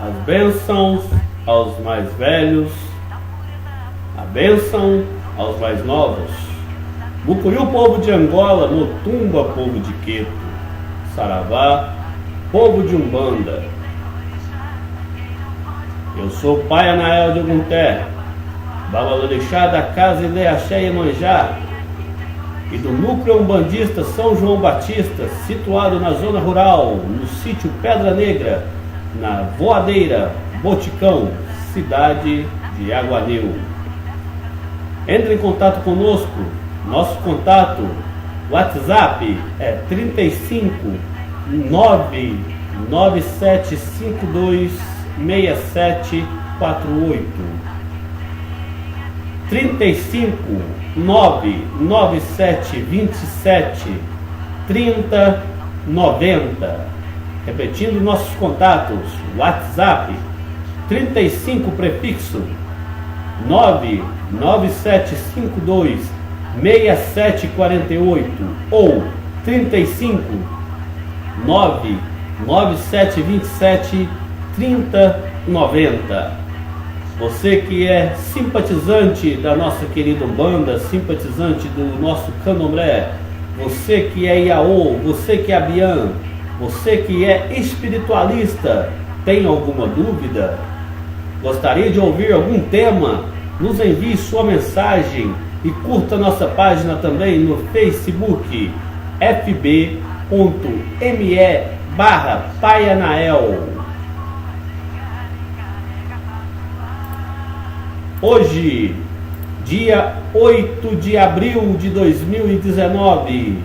as bênçãos aos mais velhos, a bênção aos mais novos. Mucuriu, povo de Angola, Motumba, povo de Queto, Saravá, povo de Umbanda. Eu sou Pai Anael de Ogunté, Babalorixá da Casa Ileaxé Iemanjá, e do núcleo umbandista São João Batista, situado na zona rural, no sítio Pedra Negra, na Voadeira, Boticão, cidade de Aguanil. Entre em contato conosco. Nosso contato, WhatsApp é 35 99752 6748. 35 99727 3090. Repetindo nossos contatos, WhatsApp 35 prefixo 99752 6748 ou 35 99727 3090. Você que é simpatizante da nossa querida Umbanda, simpatizante do nosso Candomblé, você que é Iaô, você que é Abian, você que é espiritualista, tem alguma dúvida? Gostaria de ouvir algum tema? Nos envie sua mensagem e curta nossa página também no Facebook, fb.me/Pai Anael. Hoje, dia 8 de abril de 2019,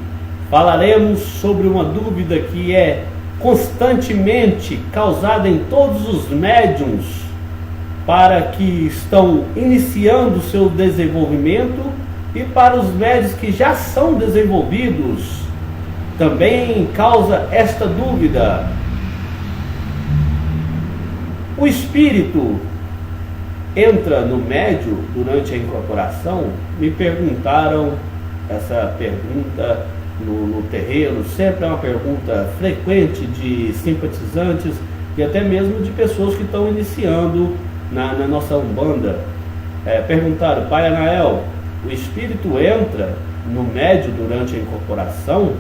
falaremos sobre uma dúvida que é constantemente causada em todos os médiuns para que estão iniciando seu desenvolvimento e para os médiuns que já são desenvolvidos. Também causa esta dúvida: o espírito entra no médium durante a incorporação? Me perguntaram essa pergunta no terreiro. Sempre é uma pergunta frequente de simpatizantes e até mesmo de pessoas que estão iniciando na nossa Umbanda. Perguntaram: Pai Anael, o espírito entra no médium durante a incorporação?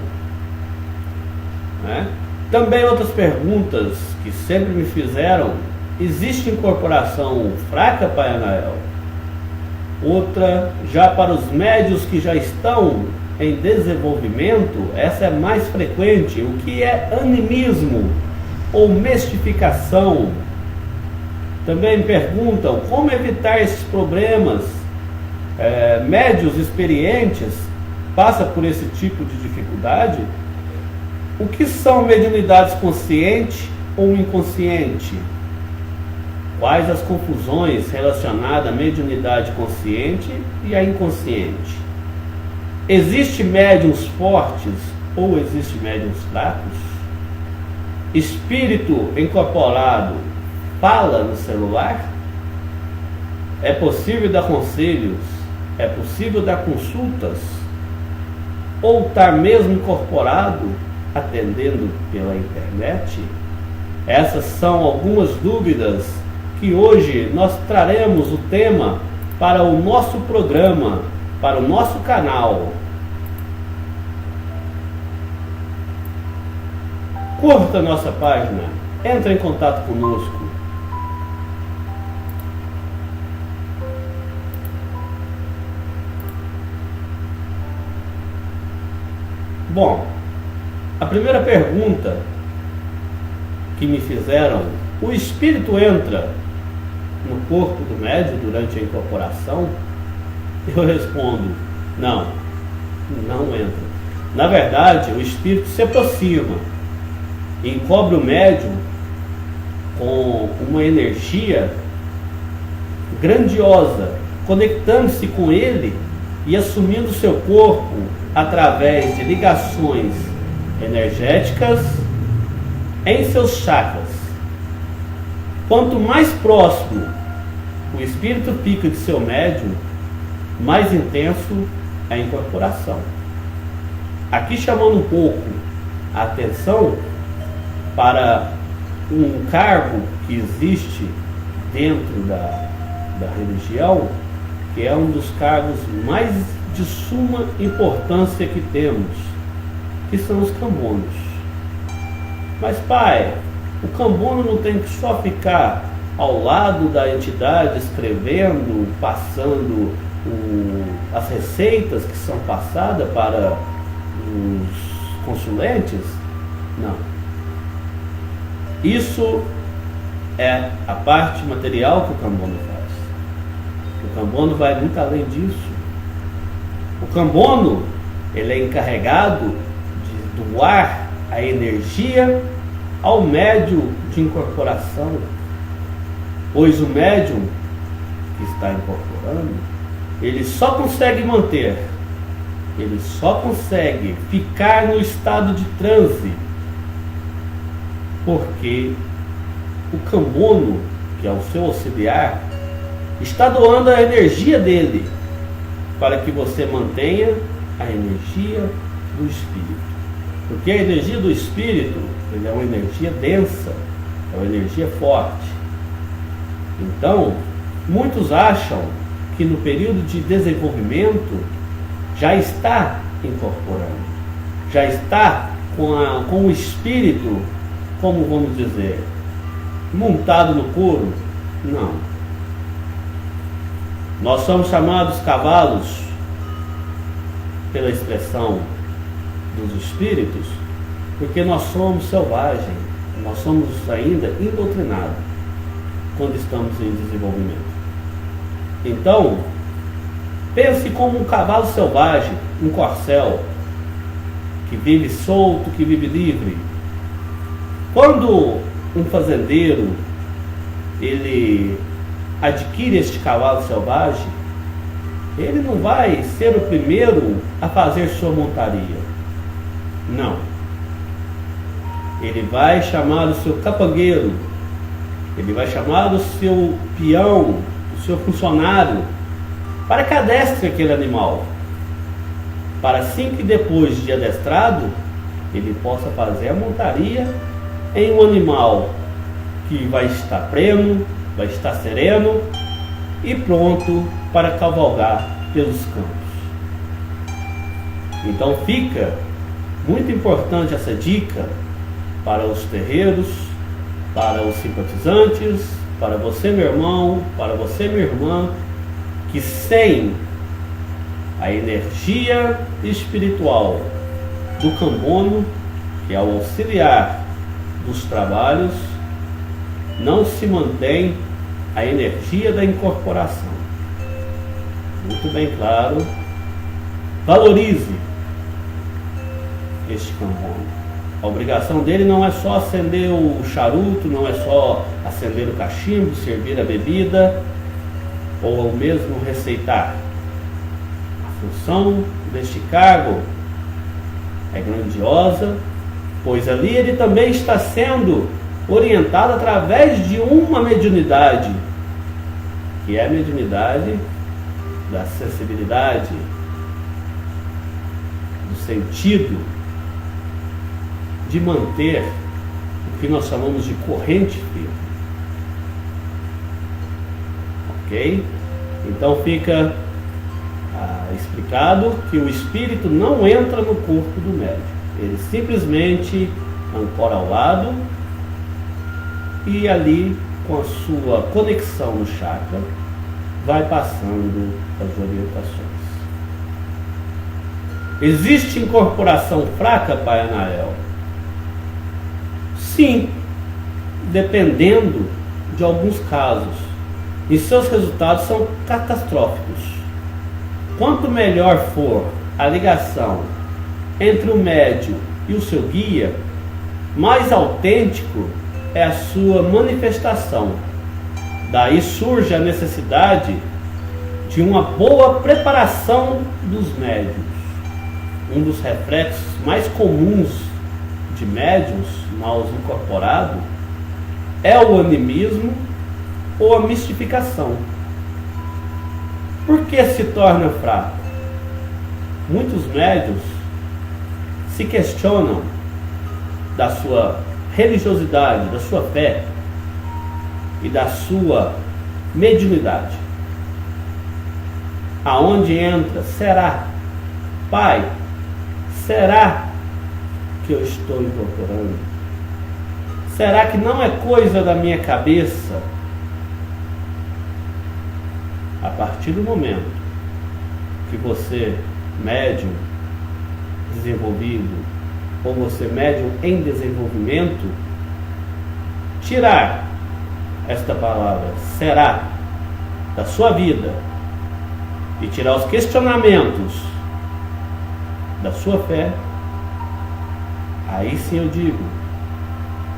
Também outras perguntas que sempre me fizeram: existe incorporação fraca, Pai Anael? Outra, já para os médios que já estão em desenvolvimento, essa é mais frequente: o que é animismo ou mistificação? Também perguntam como evitar esses problemas. Médios experientes passam por esse tipo de dificuldade? O que são mediunidades consciente ou inconsciente? Quais as confusões relacionadas à mediunidade consciente e à inconsciente? Existe médiuns fortes ou existe médiuns fracos? Espírito incorporado fala no celular? É possível dar conselhos? É possível dar consultas? Ou estar mesmo incorporado atendendo pela internet? Essas são algumas dúvidas que hoje nós traremos o tema para o nosso programa, para o nosso canal. Curta nossa página, entre em contato conosco. Bom, a primeira pergunta que me fizeram: o espírito entra no corpo do médium durante a incorporação? Eu respondo: não entra. Na verdade, o espírito se aproxima e encobre o médium com uma energia grandiosa, conectando-se com ele e assumindo seu corpo através de ligações energéticas em seus chakras. Quanto mais próximo o espírito fica de seu médium, mais intenso é a incorporação. Aqui chamando um pouco a atenção para um cargo que existe dentro da religião, que é um dos cargos mais de suma importância que temos, que são os cambonos. Mas, pai, o cambono não tem que só ficar ao lado da entidade escrevendo, passando as receitas que são passadas para os consulentes? Não. Isso é a parte material que o cambono faz. O cambono vai muito além disso. O cambono, ele é encarregado de doar a energia ao médium de incorporação, pois o médium que está incorporando, ele só consegue manter, ele só consegue ficar no estado de transe, porque o cambono, que é o seu auxiliar, está doando a energia dele para que você mantenha a energia do espírito. Porque a energia do espírito, ele é uma energia densa, é uma energia forte. Então, muitos acham que no período de desenvolvimento já está incorporando, já está com o espírito, como vamos dizer, montado no couro. Não. Nós somos chamados cavalos pela expressão dos espíritos, porque nós somos selvagens, nós somos ainda indoutrinados quando estamos em desenvolvimento. Então, pense como um cavalo selvagem, um corcel, que vive solto, que vive livre. Quando um fazendeiro, ele adquire este cavalo selvagem, ele não vai ser o primeiro a fazer sua montaria. Não. Ele vai chamar o seu capangueiro, ele vai chamar o seu peão, o seu funcionário, para que adestre aquele animal, para assim que depois de adestrado, ele possa fazer a montaria em um animal que vai estar pleno, vai estar sereno e pronto para cavalgar pelos campos. Então fica muito importante essa dica para os terreiros, para os simpatizantes, para você, meu irmão, para você, minha irmã, que sem a energia espiritual do cambono, que é o auxiliar dos trabalhos, não se mantém a energia da incorporação. Muito bem claro. Valorize este cambono. A obrigação dele não é só acender o charuto, não é só acender o cachimbo, servir a bebida, ou mesmo receitar. A função deste cargo é grandiosa, pois ali ele também está sendo orientado através de uma mediunidade, que é a mediunidade da sensibilidade, do sentido de manter o que nós chamamos de corrente firme. Ok? Então fica explicado que o espírito não entra no corpo do médium. Ele simplesmente ancora ao lado e ali, com a sua conexão no chakra, vai passando as orientações. Existe incorporação fraca, Pai Anael? Sim, dependendo de alguns casos. E seus resultados são catastróficos. Quanto melhor for a ligação entre o médium e o seu guia, mais autêntico é a sua manifestação. Daí surge a necessidade de uma boa preparação dos médiuns. Um dos reflexos mais comuns de médiuns mal incorporados é o animismo ou a mistificação. Por que se torna fraco? Muitos médiuns se questionam da sua religiosidade, da sua fé e da sua mediunidade. Aonde entra, será, Pai, será que eu estou incorporando? Será que não é coisa da minha cabeça? A partir do momento que você, médium desenvolvido, ou você, médium em desenvolvimento, tirar esta palavra será da sua vida e tirar os questionamentos da sua fé, aí sim eu digo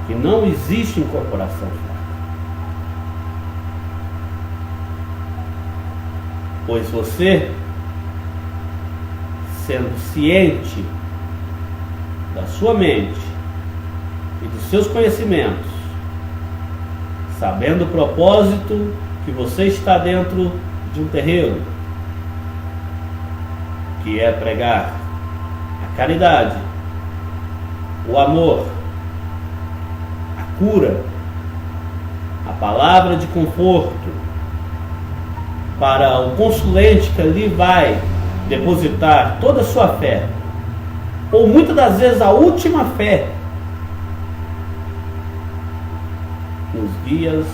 que não existe incorporação fraca. Pois você, sendo ciente da sua mente e dos seus conhecimentos, sabendo o propósito que você está dentro de um terreiro, que é pregar a caridade, o amor, a cura, a palavra de conforto para o consulente que ali vai depositar toda a sua fé, ou muitas das vezes a última fé, nos guias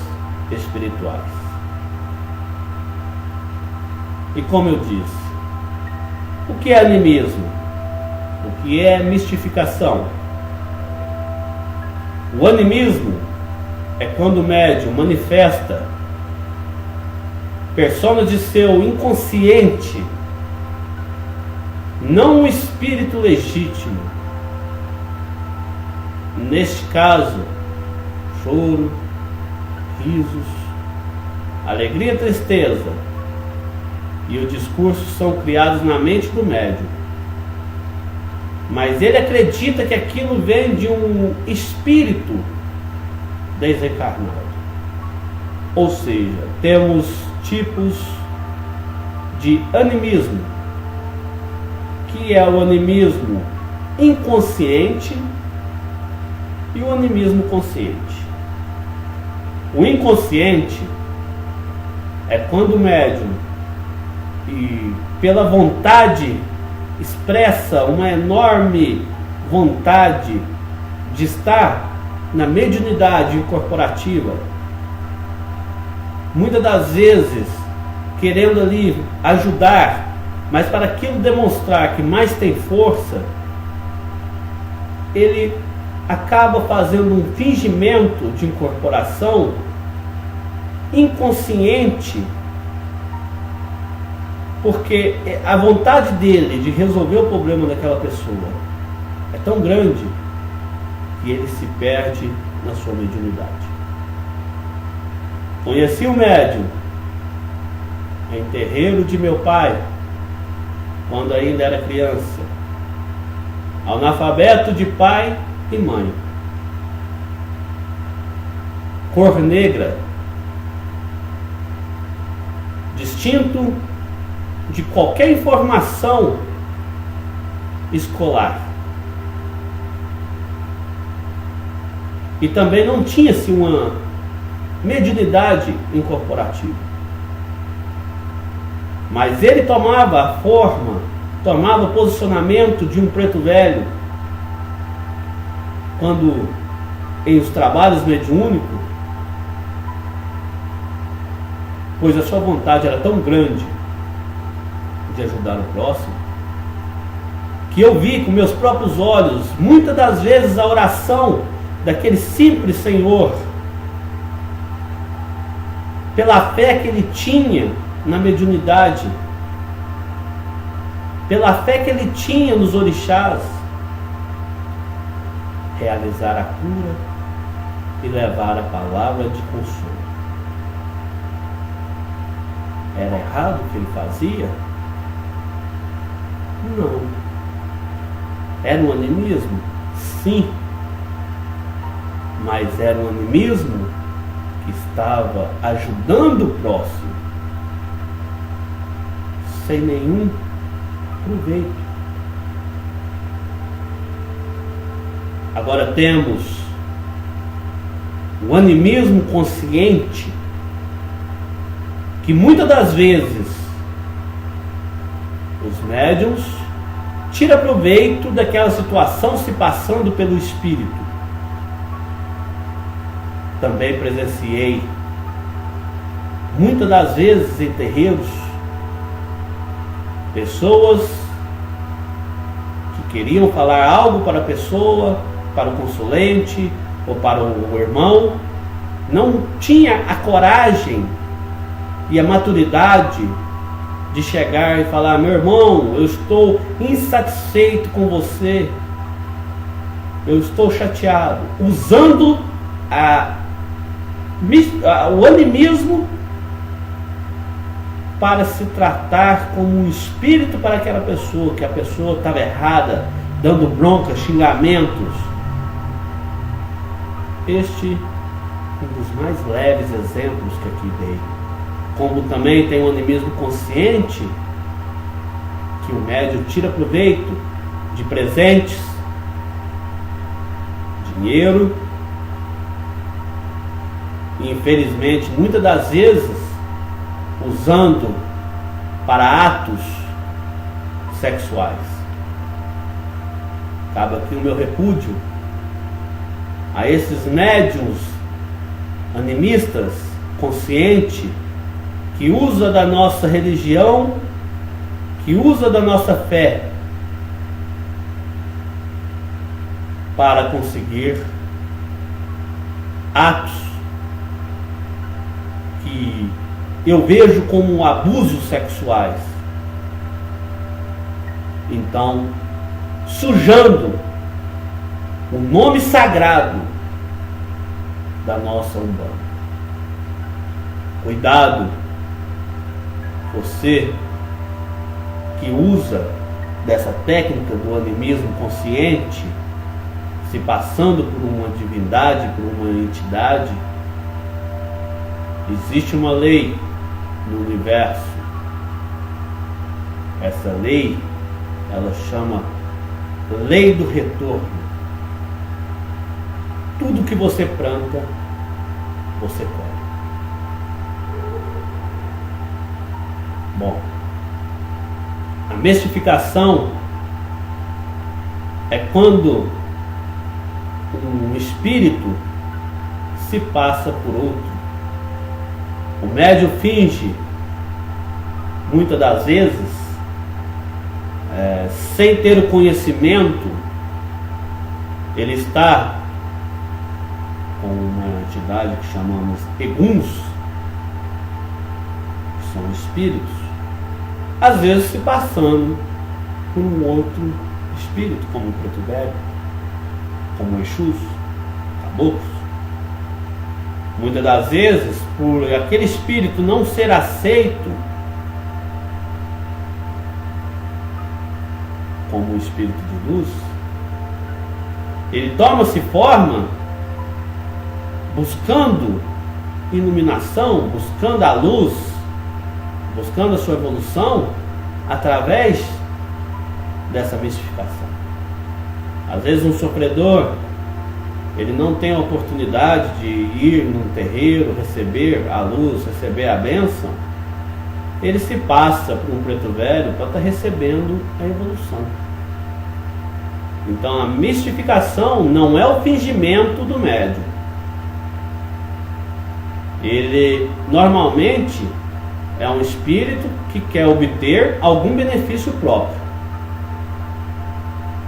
espirituais. E como eu disse, o que é animismo? O que é mistificação? O animismo é quando o médium manifesta personas de seu inconsciente, não um espírito legítimo. Neste caso, choro, risos, alegria e tristeza e o discurso são criados na mente do médium. Mas ele acredita que aquilo vem de um espírito desencarnado. Ou seja, temos tipos de animismo, que é o animismo inconsciente e o animismo consciente. O inconsciente é quando o médium, e pela vontade, expressa uma enorme vontade de estar na mediunidade incorporativa, muitas das vezes querendo ali ajudar, mas para aquilo demonstrar que mais tem força, ele acaba fazendo um fingimento de incorporação inconsciente, porque a vontade dele de resolver o problema daquela pessoa é tão grande que ele se perde na sua mediunidade. Conheci um médium em terreiro de meu pai, quando ainda era criança, analfabeto de pai e mãe, cor negra, distinto de qualquer informação escolar, e também não tinha-se uma mediunidade incorporativa, mas ele tomava a forma, tomava o posicionamento de um preto velho, quando em os trabalhos mediúnicos, pois a sua vontade era tão grande de ajudar o próximo, que eu vi com meus próprios olhos, muitas das vezes, a oração daquele simples senhor, pela fé que ele tinha na mediunidade, pela fé que ele tinha nos orixás, realizar a cura e levar a palavra de consolo. Era errado o que ele fazia? Não. Era um animismo? Sim. Mas era um animismo que estava ajudando o próximo, sem nenhum proveito. Agora temos o animismo consciente, que muitas das vezes os médiuns tiram proveito daquela situação se passando pelo espírito. Também presenciei muitas das vezes em terreiros pessoas que queriam falar algo para a pessoa, para o consulente ou para o irmão, não tinha a coragem e a maturidade de chegar e falar: meu irmão, eu estou insatisfeito com você, eu estou chateado, usando o animismo para se tratar como um espírito para aquela pessoa, que a pessoa estava errada, dando bronca, xingamentos. Este é um dos mais leves exemplos que aqui dei. Como também tem o animismo consciente, que o médium tira proveito de presentes, dinheiro, e infelizmente muitas das vezes usando para atos sexuais. Cabe aqui o meu repúdio a esses médiuns animistas conscientes que usa da nossa religião, que usa da nossa fé para conseguir atos que eu vejo como abusos sexuais. Então, sujando o nome sagrado da nossa Umbanda. Cuidado, você que usa dessa técnica do animismo consciente, se passando por uma divindade, por uma entidade. Existe uma lei no universo. Essa lei, ela chama lei do retorno. Tudo que você planta, você colhe. Bom, a mistificação é quando um espírito se passa por outro. O médium finge, muitas das vezes, sem ter o conhecimento, ele está com uma entidade que chamamos eguns, que são espíritos, às vezes se passando por um outro espírito, como o preto velho, como o Exus, caboclos. Muitas das vezes, por aquele espírito não ser aceito como um espírito de luz, ele toma-se forma buscando iluminação, buscando a luz, buscando a sua evolução através dessa mistificação. Às vezes um sofredor, ele não tem a oportunidade de ir num terreiro, receber a luz, receber a bênção, ele se passa por um preto velho para estar recebendo a evolução. Então a mistificação não é o fingimento do médium. Ele normalmente é um espírito que quer obter algum benefício próprio.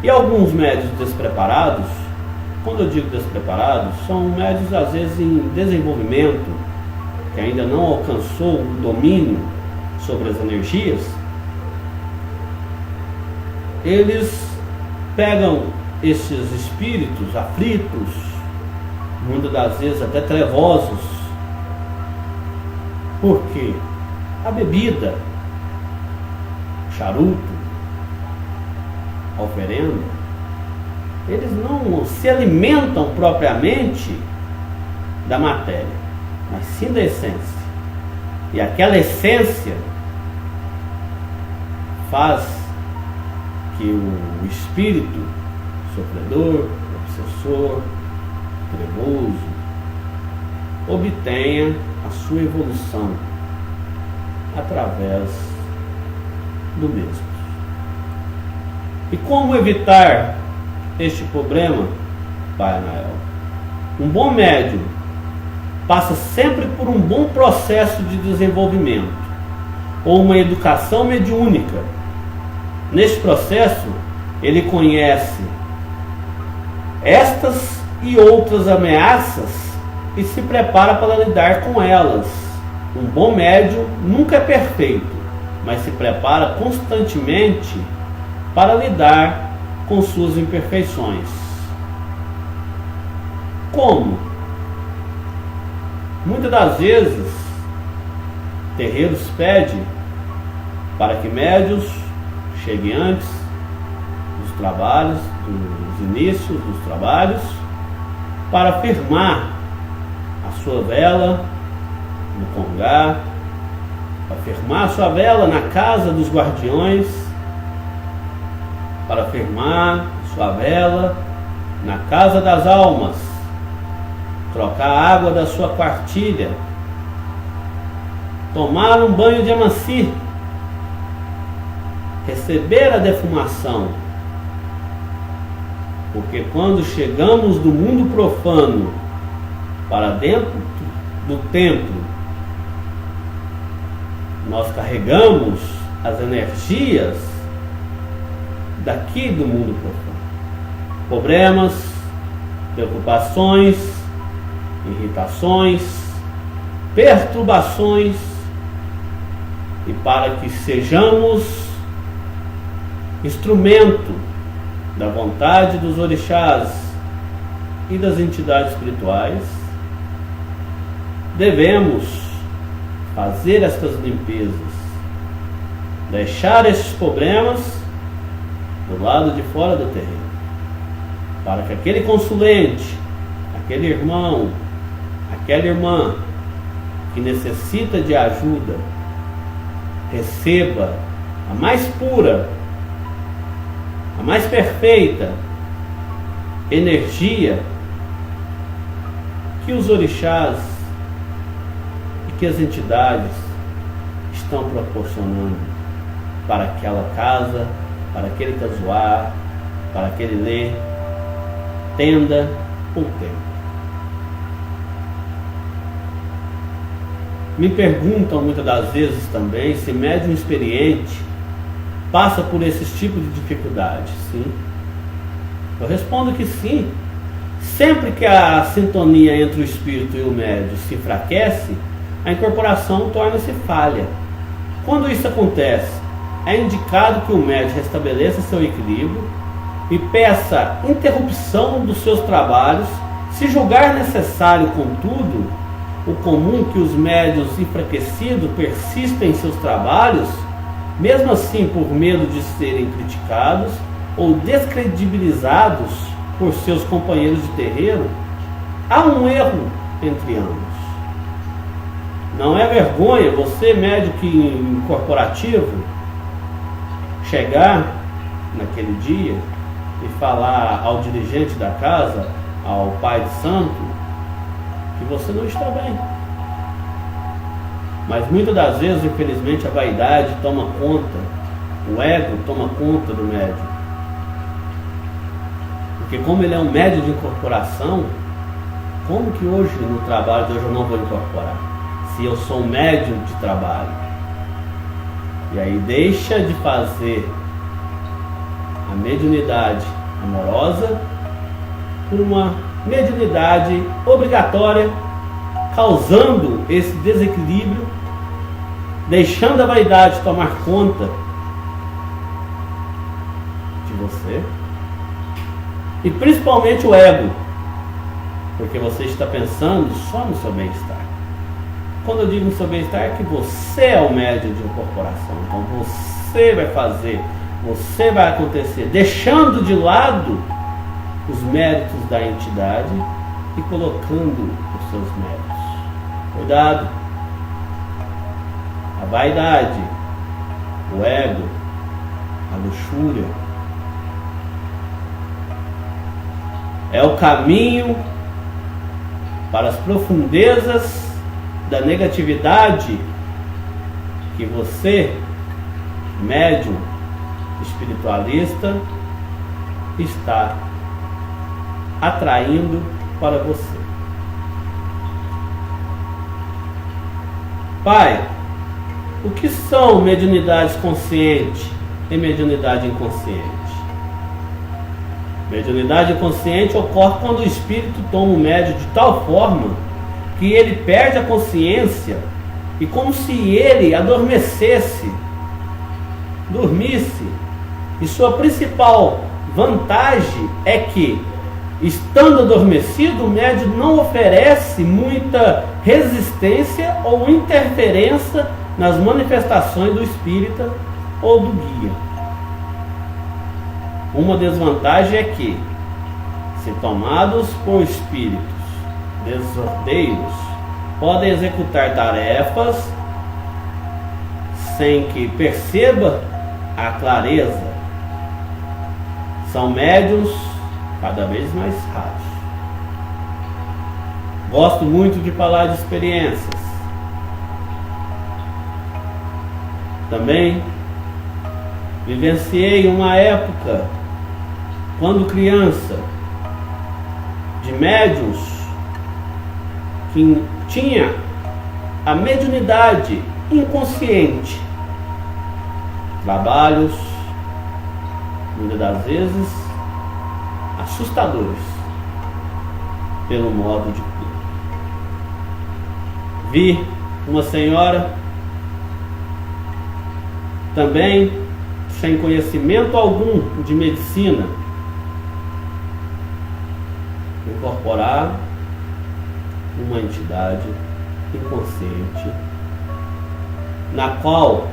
E alguns médiuns despreparados, quando eu digo despreparados, são médiuns às vezes em desenvolvimento, que ainda não alcançou o domínio sobre as energias. Eles pegam esses espíritos aflitos, muitas das vezes até trevosos. Por quê? A bebida, charuto, a oferenda, eles não se alimentam propriamente da matéria, mas sim da essência. E aquela essência faz que o espírito sofredor, obsessor, trevoso, obtenha a sua evolução através do mesmo. E como evitar este problema, Pai Anael? Um bom médium passa sempre por um bom processo de desenvolvimento ou uma educação mediúnica. Neste processo, ele conhece estas e outras ameaças e se prepara para lidar com elas. Um bom médium nunca é perfeito, mas se prepara constantemente para lidar com suas imperfeições. Como? Muitas das vezes, terreiros pedem para que médiuns cheguem antes dos trabalhos, dos inícios dos trabalhos, para firmar a sua vela no congá, para firmar a sua vela na casa dos guardiões, para firmar a sua vela na casa das almas, trocar a água da sua quartilha, tomar um banho de amanci, receber a defumação. Porque quando chegamos do mundo profano para dentro do templo, nós carregamos as energias daqui do mundo profano. Problemas, preocupações, irritações, perturbações, e para que sejamos instrumento da vontade dos orixás e das entidades espirituais, devemos fazer estas limpezas, deixar estes problemas do lado de fora do terreno, para que aquele consulente, aquele irmão, aquela irmã que necessita de ajuda receba a mais pura, a mais perfeita energia que os orixás e que as entidades estão proporcionando para aquela casa, para aquele casuar, para aquele lê, tenda ou templo. Me perguntam muitas das vezes também se médium experiente passa por esses tipos de dificuldades. Sim. Eu respondo que sim. Sempre que a sintonia entre o espírito e o médium se enfraquece, a incorporação torna-se falha. Quando isso acontece, é indicado que o médium restabeleça seu equilíbrio e peça interrupção dos seus trabalhos. Se julgar necessário, contudo, o comum que os médiuns enfraquecidos persistem em seus trabalhos, mesmo assim por medo de serem criticados ou descredibilizados por seus companheiros de terreiro, há um erro entre ambos. Não é vergonha você, médium incorporativo, chegar naquele dia e falar ao dirigente da casa, ao pai de santo, que você não está bem. Mas muitas das vezes, infelizmente, a vaidade toma conta, o ego toma conta do médium. Porque como ele é um médium de incorporação, como que hoje no trabalho de hoje eu não vou incorporar? Se eu sou um médium de trabalho. E aí deixa de fazer a mediunidade amorosa por uma mediunidade obrigatória, causando esse desequilíbrio, deixando a vaidade tomar conta de você e principalmente o ego, porque você está pensando só no seu bem-estar. Quando eu digo no seu bem-estar, é que você é o médium de incorporação, então você vai fazer, você vai acontecer, deixando de lado os méritos da entidade e colocando os seus méritos. Cuidado! A vaidade, o ego, a luxúria é o caminho para as profundezas da negatividade que você, médium espiritualista, está atraindo para você. Pai, o que são mediunidades consciente e mediunidade inconsciente? Mediunidade inconsciente ocorre quando o espírito toma o médium de tal forma que ele perde a consciência e como se ele adormecesse, dormisse. E sua principal vantagem é que, estando adormecido, o médium não oferece muita resistência ou interferência nas manifestações do espírita ou do guia. Uma desvantagem é que, se tomados por espíritos desordeiros, podem executar tarefas sem que perceba a clareza. São médiuns cada vez mais raros. Gosto muito de falar de experiências. Também vivenciei uma época, quando criança, de médiuns que tinha a mediunidade inconsciente. Trabalhos, muitas das vezes, assustadores, pelo modo de vi uma senhora também sem conhecimento algum de medicina incorporar uma entidade inconsciente, na qual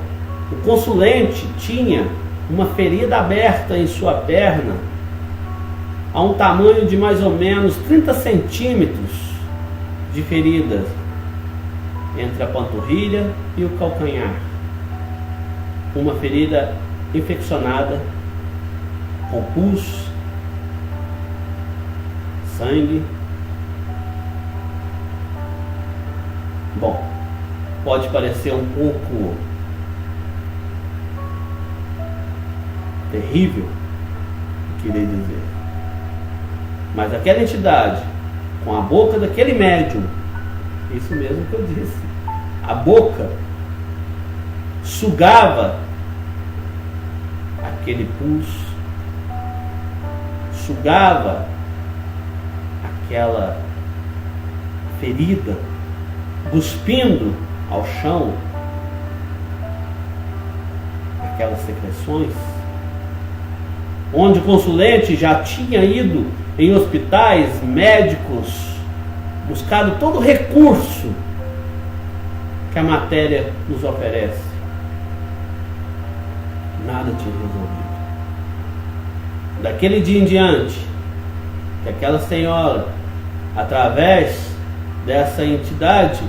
o consulente tinha uma ferida aberta em sua perna a um tamanho de mais ou menos 30 centímetros de ferida entre a panturrilha e o calcanhar. Uma ferida infeccionada com pus, sangue. Bom, pode parecer um pouco terrível, queria dizer, mas aquela entidade, com a boca daquele médium, isso mesmo que eu disse, a boca sugava aquele pus, sugava aquela ferida, cuspindo ao chão aquelas secreções, onde o consulente já tinha ido em hospitais médicos, buscado todo o recurso que a matéria nos oferece. Nada tinha resolvido. Daquele dia em diante, que aquela senhora, através dessa entidade,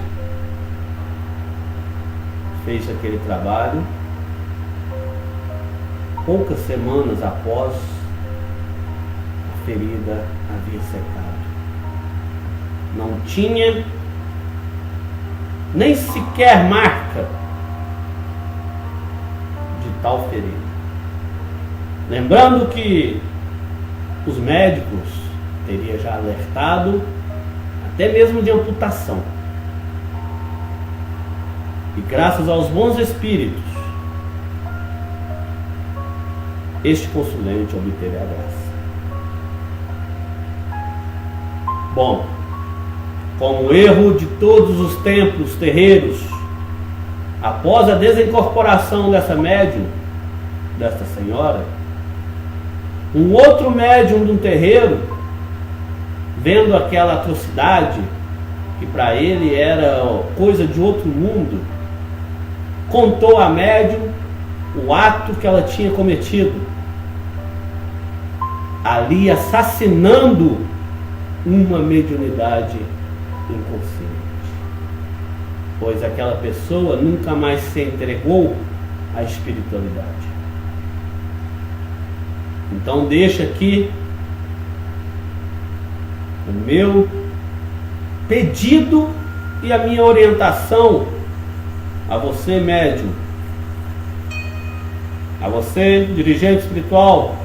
fez aquele trabalho, poucas semanas após, a ferida havia secado. Não tinha nem sequer marca de tal ferida. Lembrando que os médicos teriam já alertado até mesmo de amputação. E graças aos bons espíritos, este consulente obteve a graça. Bom, como erro de todos os templos terreiros, após a desincorporação dessa médium, desta senhora, um outro médium de um terreiro, vendo aquela atrocidade, que para ele era coisa de outro mundo, contou à médium o ato que ela tinha cometido, ali assassinando uma mediunidade inconsciente, pois aquela pessoa nunca mais se entregou à espiritualidade. Então deixa aqui o meu pedido e a minha orientação a você, médium, a você, dirigente espiritual,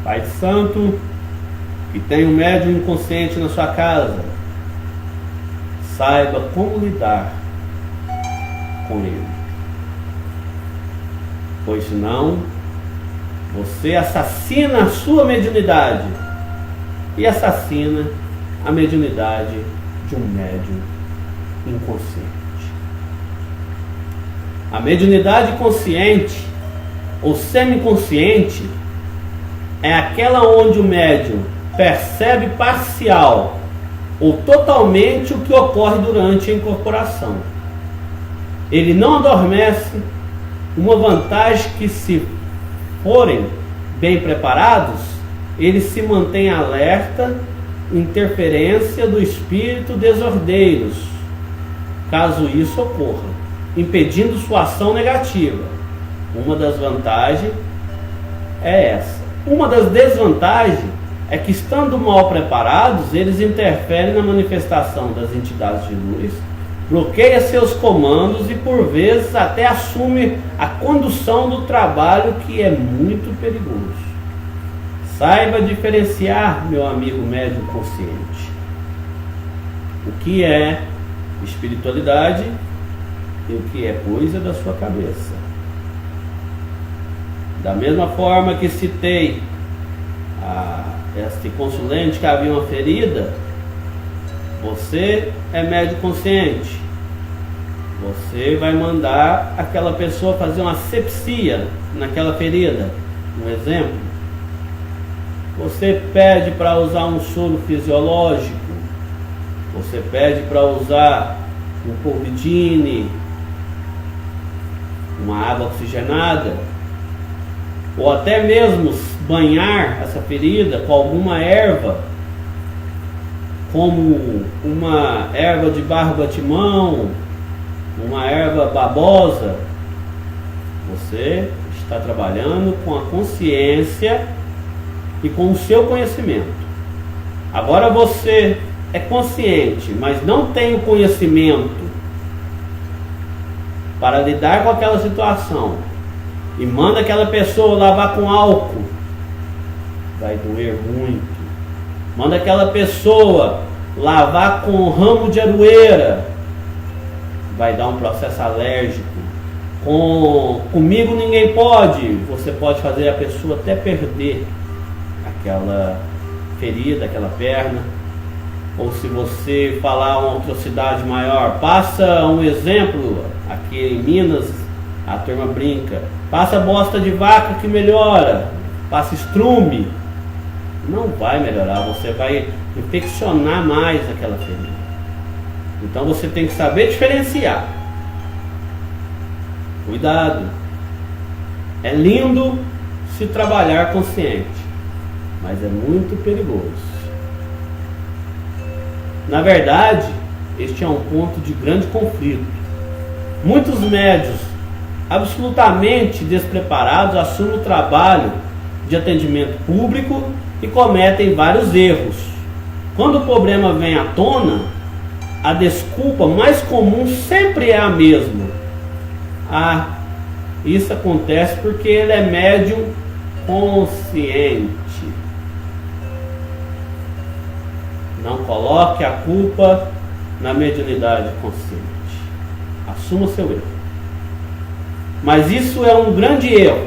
Pai de Santo, que tem um médium inconsciente na sua casa, saiba como lidar com ele, pois senão você assassina a sua mediunidade e assassina a mediunidade de um médium inconsciente. A mediunidade consciente ou semiconsciente é aquela onde o médium percebe parcial ou totalmente o que ocorre durante a incorporação. Ele não adormece. Uma vantagem que, se forem bem preparados, ele se mantém alerta, interferência do espírito desordeiros, caso isso ocorra, impedindo sua ação negativa. Uma das vantagens é essa. Uma das desvantagens é que, estando mal preparados, eles interferem na manifestação das entidades de luz, bloqueia seus comandos e por vezes até assume a condução do trabalho, que é muito perigoso. Saiba diferenciar, meu amigo médium consciente, o que é espiritualidade e o que é coisa da sua cabeça. Da mesma forma que citei este consulente que havia uma ferida, você é médium consciente. Você vai mandar aquela pessoa fazer uma asepsia naquela ferida. Um exemplo, você pede para usar um soro fisiológico, você pede para usar um polvidine, uma água oxigenada, ou até mesmo banhar essa ferida com alguma erva, como uma erva de barro batimão, uma erva babosa. Você está trabalhando com a consciência e com o seu conhecimento. Agora você é consciente, mas não tem o conhecimento para lidar com aquela situação e manda aquela pessoa lavar com álcool, vai doer muito. Manda aquela pessoa lavar com ramo de aroeira, vai dar um processo alérgico. Comigo ninguém pode, você pode fazer a pessoa até perder aquela ferida, aquela perna. Ou se você falar uma atrocidade maior, passa um exemplo, aqui em Minas a turma brinca, passa bosta de vaca que melhora, passa estrume, não vai melhorar, você vai infeccionar mais aquela ferida. Então você tem que saber diferenciar. Cuidado. É lindo se trabalhar consciente, mas é muito perigoso. Na verdade, este é um ponto de grande conflito. Muitos médiuns absolutamente despreparados assumem o trabalho de atendimento público e cometem vários erros. Quando o problema vem à tona, a desculpa mais comum sempre é a mesma. Isso acontece porque ele é médium consciente. Não coloque a culpa na mediunidade consciente. Assuma seu erro. Mas isso é um grande erro.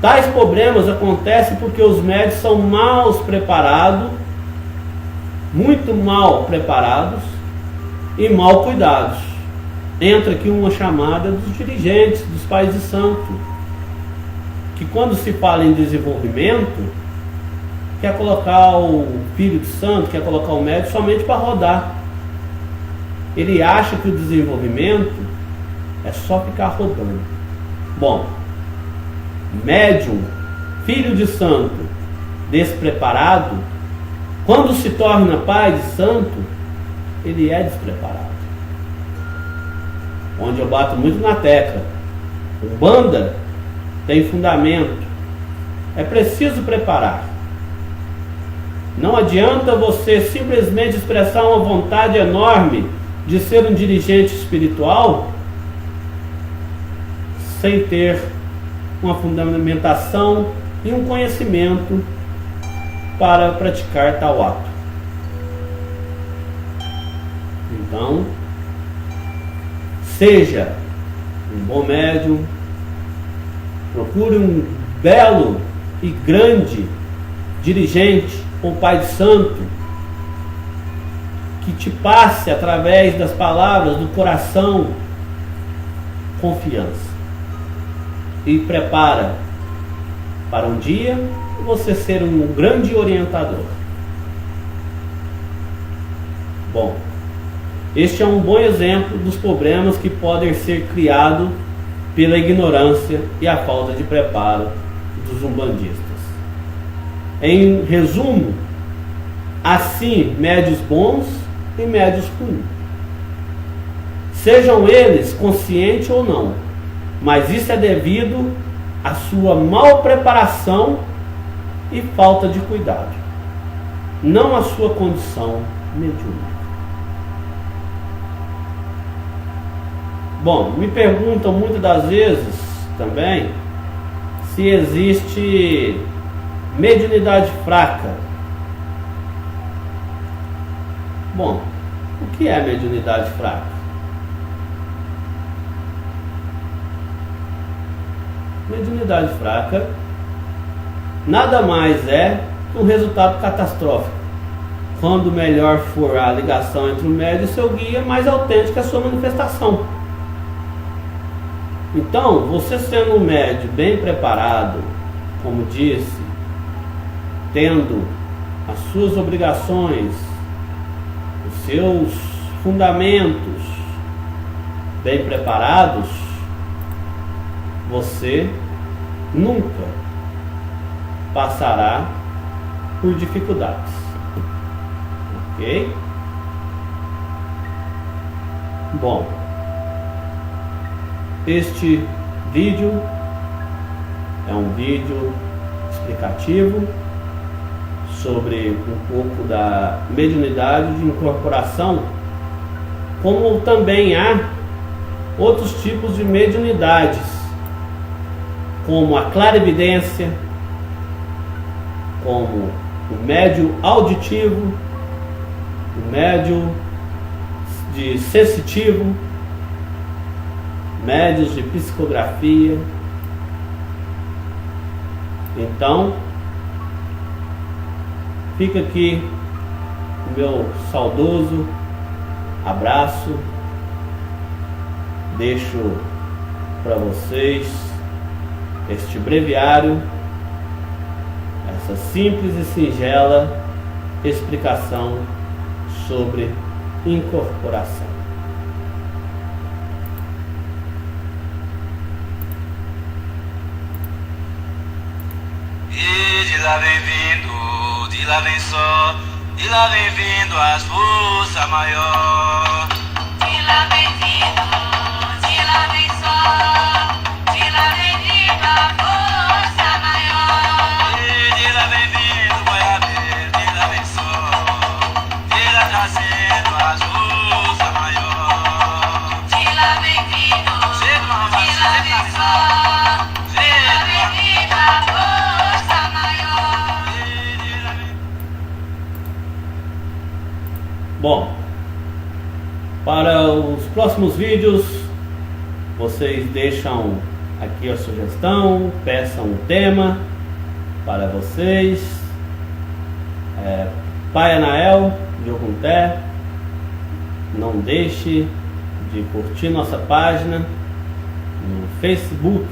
Tais problemas acontecem porque os médiuns são mal preparados, muito mal preparados e mal cuidados. Entra aqui uma chamada dos dirigentes, dos pais de santo, que quando se fala em desenvolvimento, quer colocar o filho de santo, quer colocar o médium somente para rodar. Ele acha que o desenvolvimento é só ficar rodando. Bom, médium, filho de santo, despreparado, quando se torna pai de santo, ele é despreparado. Onde eu bato muito na tecla, Umbanda tem fundamento. É preciso preparar. Não adianta você simplesmente expressar uma vontade enorme de ser um dirigente espiritual sem ter uma fundamentação e um conhecimento para praticar tal ato. Então, seja um bom médium, procure um belo e grande dirigente ou pai de santo que te passe através das palavras do coração confiança e prepara para um dia você ser um grande orientador. Bom, este é um bom exemplo dos problemas que podem ser criados pela ignorância e a falta de preparo dos umbandistas. Em resumo, assim, médios bons e médios ruins. Sejam eles conscientes ou não, mas isso é devido à sua mal preparação e falta de cuidado, não à sua condição mediúnica. Bom, me perguntam muitas das vezes também se existe mediunidade fraca. Bom, o que é mediunidade fraca? Mediunidade fraca nada mais é que um resultado catastrófico. Quando melhor for a ligação entre o médium e seu guia, mais autêntica é a sua manifestação. Então, você sendo um médium bem preparado, como disse, tendo as suas obrigações, os seus fundamentos bem preparados, você nunca passará por dificuldades. Ok? Bom, este vídeo é um vídeo explicativo sobre um pouco da mediunidade de incorporação, como também há outros tipos de mediunidades, como a clarividência, como o médium auditivo, o médium de sensitivo, médios de psicografia. Então, fica aqui o meu saudoso abraço. Deixo para vocês este breviário, essa simples e singela explicação sobre incorporação. E de lá vem vindo, de lá vem só, de lá vem vindo as forças maior. De lá vem vindo, de lá vem só, de lá vem vindo a força maior. E de lá vem vindo, vai haver, de lá vem só, de lá trazendo as forças maior. De lá vem vindo, de lá vem só, de lá vem vindo a força maior. Bom, para os próximos vídeos, vocês deixam aqui a sugestão, peçam um tema para vocês. Pai Anael de Ogunté, não deixe de curtir nossa página no Facebook,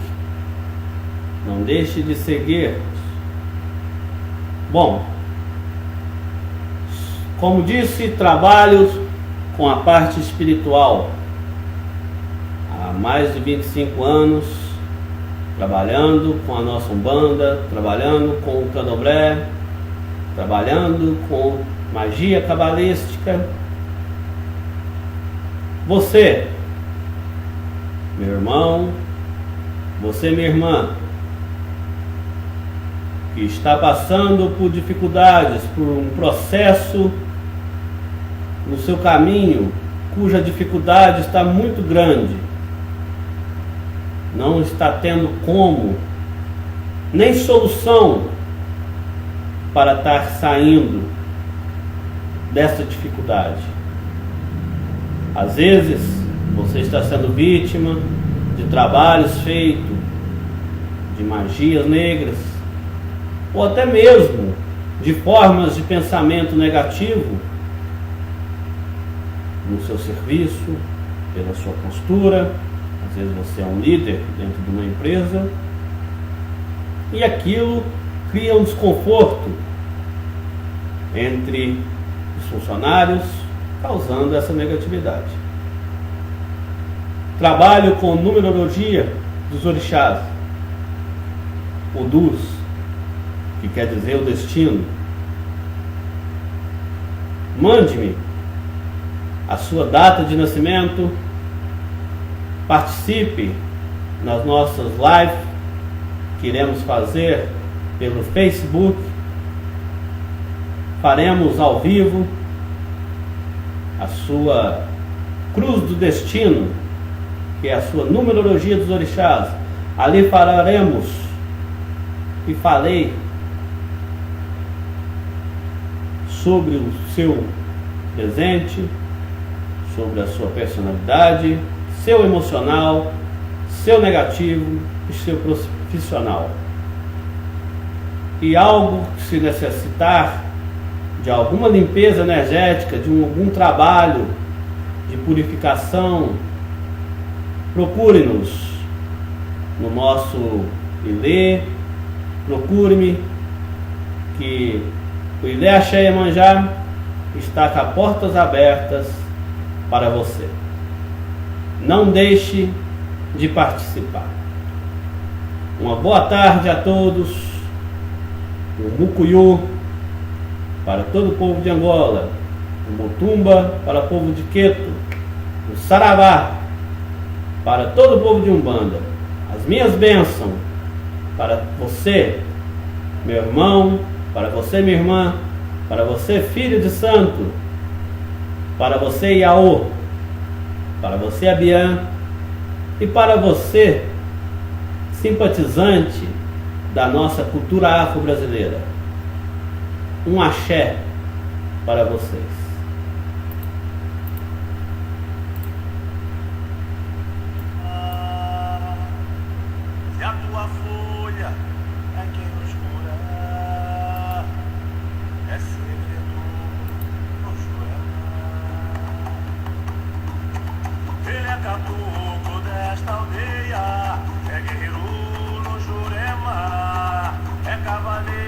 não deixe de seguir. Bom, como disse, trabalho com a parte espiritual há mais de 25 anos, trabalhando com a nossa Umbanda, trabalhando com o Candomblé, trabalhando com magia cabalística. Você, meu irmão, você, minha irmã, que está passando por dificuldades, por um processo no seu caminho, cuja dificuldade está muito grande, não está tendo como, nem solução para estar saindo dessa dificuldade. Às vezes, você está sendo vítima de trabalhos feitos, de magias negras, ou até mesmo de formas de pensamento negativo no seu serviço, pela sua postura. Às vezes você é um líder dentro de uma empresa e aquilo cria um desconforto entre os funcionários, causando essa negatividade. Trabalho com numerologia dos orixás, Odus, que quer dizer o destino. Mande-me a sua data de nascimento, participe nas nossas lives que iremos fazer pelo Facebook, faremos ao vivo a sua cruz do destino, que é a sua numerologia dos orixás. Ali falaremos e falei sobre o seu presente, sobre a sua personalidade, seu emocional, seu negativo e seu profissional. E algo que se necessitar de alguma limpeza energética, de algum trabalho de purificação, procure-nos no nosso Ilê, procure-me, que o Ilê Axé Iemanjá está com as portas abertas para você. Não deixe de participar. Uma boa tarde a todos. O Mucuyu para todo o povo de Angola, o Motumba para o povo de Queto, o Saravá para todo o povo de Umbanda. As minhas bênçãos para você, meu irmão, para você, minha irmã, para você, filho de santo, para você, Iaô, para você, Abian, e para você, simpatizante da nossa cultura afro-brasileira. Um axé para vocês. Se a tua folha é quem nos cura, é segredo no Jurema. Ele é caboclo desta aldeia, é guerreiro no Jurema, é cavaleiro